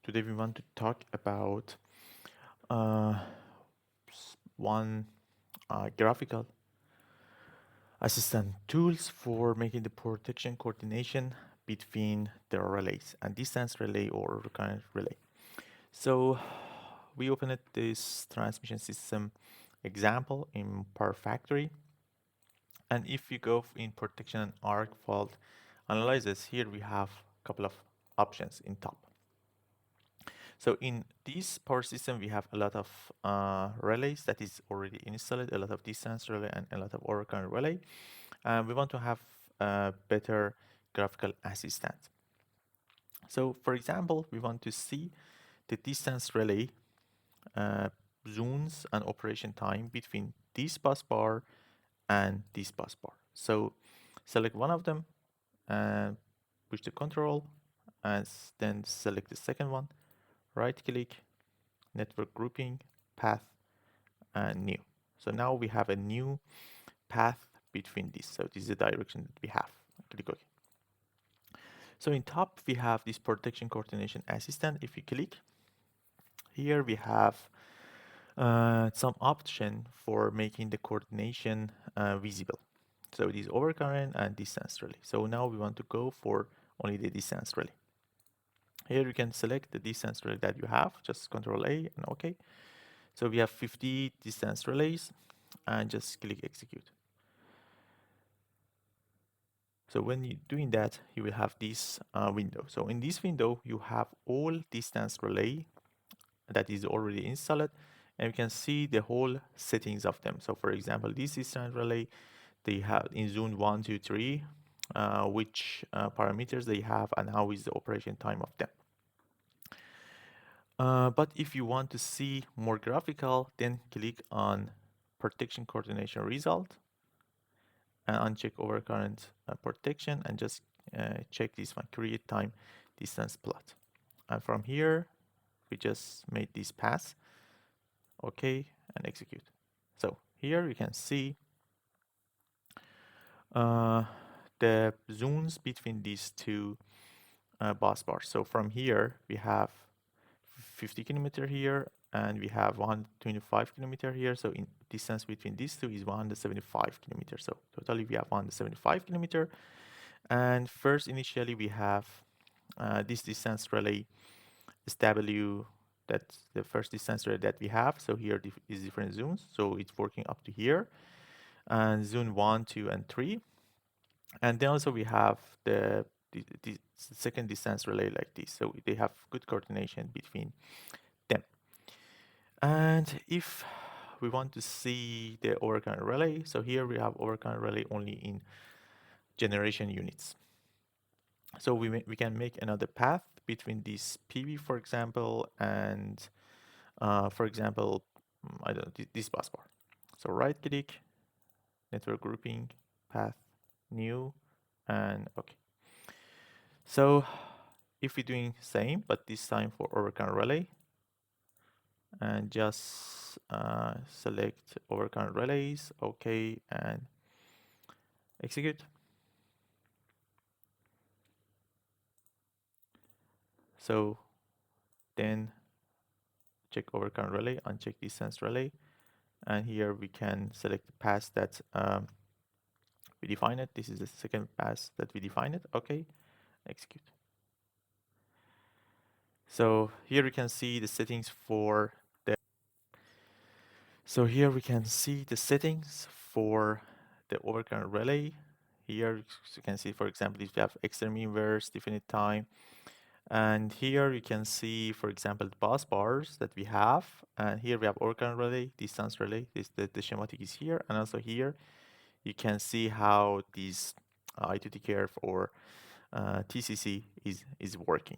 Today we want to talk about uh, one graphical assistant tools for making the protection coordination between the relays and distance relay or recurrent relay. So we opened this transmission system example in PowerFactory, and if you go in protection and arc fault analysis, here we have a couple of options in top. So in this power system, we have a lot of relays that is already installed, a lot of distance relay and a lot of overcurrent relay. And we want to have a better graphical assistant. So for example, we want to see the distance relay zones and operation time between this bus bar and this bus bar. So select one of them and push the control and then select the second one, right click, network grouping, path, and new. So now we have a new path between these. So this is the direction that we have. Click OK. So in top, we have this protection coordination assistant. If you click, here we have some option for making the coordination visible. So it is overcurrent and distance relay. So now we want to go for only the distance relay. Here you can select the distance relay that you have, just Control A and OK. So we have 50 distance relays and just click execute. So when you're doing that, you will have this window. So in this window, you have all distance relay that is already installed, and you can see the whole settings of them. So for example, this distance relay, they have in zone 1, 2, 3, which parameters they have and how is the operation time of them. But if you want to see more graphical, then click on protection coordination result and uncheck overcurrent protection and just check this one, create time distance plot. And from here, we just made this pass, okay, and execute. So here you can see the zones between these two bus bars. So from here, we have 50 kilometer here, and we have 125 kilometer here. So in distance between these two is 175 kilometers. So totally we have 175 kilometer. And first, initially, we have this distance relay SW. That's the first distance relay that we have. So here is different zones. So it's working up to here, and zone 1, 2, and 3. And then also we have the second distance relay like this. So they have good coordination between them. And if we want to see the overcurrent relay, so here we have overcurrent relay only in generation units. So we can make another path between this PV, for example, and for example, I don't know, this bus bar. So right click, network grouping, path, new, and okay. So if we're doing same, but this time for overcurrent relay, and just select overcurrent relays, okay, and execute. So then check overcurrent relay, uncheck distance relay, and here we can select the path that we define it. This is the second path that we define it. Okay, execute. So here we can see the settings for the. So here we can see the settings for the overcurrent relay. Here you can see, for example, if you have extreme inverse, definite time. And here you can see, for example, the bus bars that we have. And here we have overcurrent relay, distance relay. The schematic is here. And also here, you can see how this I2T curve or TCC is working.